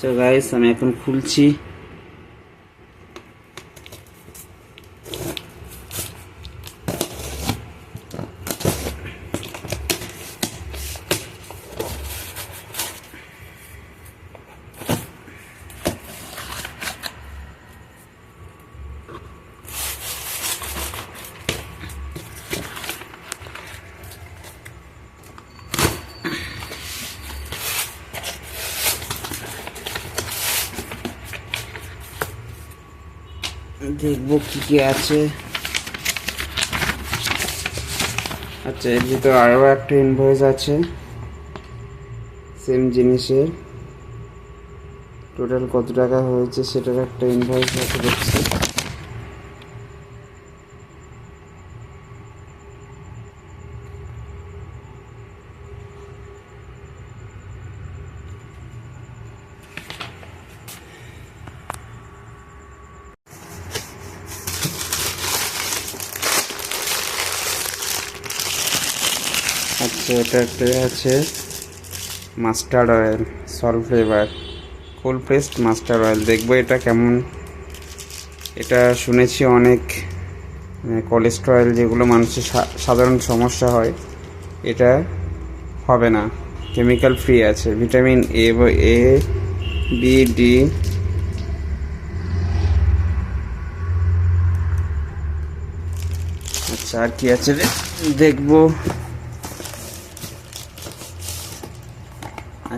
So guys আমি এখন খুলছি। দেখবো কি কি আছে। আচ্ছা, এর ভিতরে আরো একটা ইনভয়েস আছে সেম জিনিসের। টোটাল কত টাকা হয়েছে সেটার একটা ইনভয়েস আছে দেখছি। আচ্ছা, এটা একটা আছে mustard oil salt flavour cold pressed mustard oil. দেখবো এটা কেমন। এটা শুনেছি অনেক কোলেস্টেরল যেগুলো মানুষের সাধারণ সমস্যা হয় এটা হবে না, কেমিক্যাল ফ্রি আছে, ভিটামিন এ বি ডি। আচ্ছা, আর কি আছে দেখবো।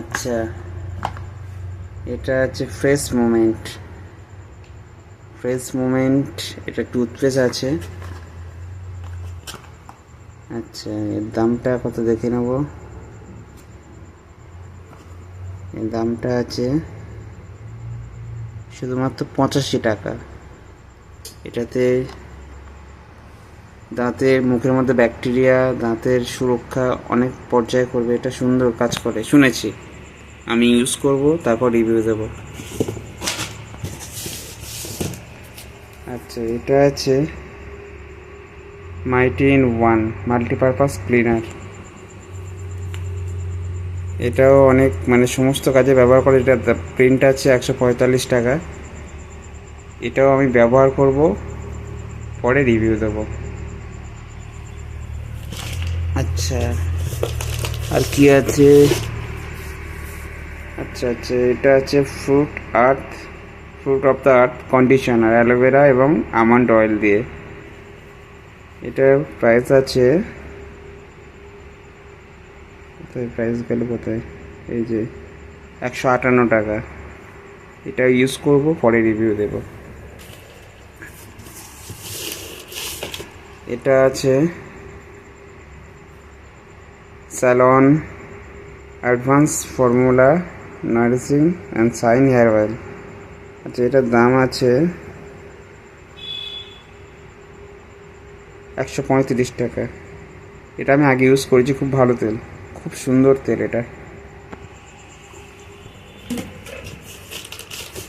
আচ্ছা, এটা আছে ফ্রেশ মুমেন্ট, এটা টুথপেস্ট আছে। আচ্ছা, এর দামটা কত দেখে নেব। এর দামটা আছে শুধুমাত্র 85 টাকা। এটাতে দাঁতের মুখের মধ্যে ব্যাকটেরিয়া, দাঁতের সুরক্ষা অনেক পর্যায়ে করবে। এটা সুন্দর কাজ করে শুনেছি, আমি ইউজ করব তারপর রিভিউ দেব। আচ্ছা, এটা আছে মাইটি ইন ওয়ান মাল্টিপারপাস ক্লিনার। এটাও অনেক সমস্ত কাজে ব্যবহার করে। এটা প্রিন্ট আছে 145 টাকা। এটাও আমি ব্যবহার করব, পরে রিভিউ দেব। আচ্ছা, আর কি আছে। আচ্ছা, এটা আছে fruit of the earth conditioner aloe vera এবং আমন্ড অয়েল দিয়ে। এটার প্রাইস আছে, প্রাইস গেল কোথায়, এই যে 158 টাকা। এটা ইউজ করব, পরে রিভিউ দেব। এটা আছে salon advance formula nourishing and shine hair oil. আচ্ছা, এটার দাম আছে 135 টাকা। এটা আমি আগে ইউজ করেছি, খুব ভালো তেল, খুব সুন্দর তেল এটা।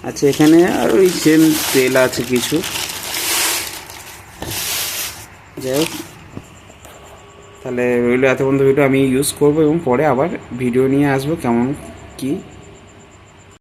আচ্ছা, এখানে আর ওই সেম তেল আছে কিছু, যাই হোক। তাহলে রইলো এত পর্যন্ত ভিডিও, আমি ইউজ করবো এবং পরে আবার ভিডিও নিয়ে আসবো কেমন কি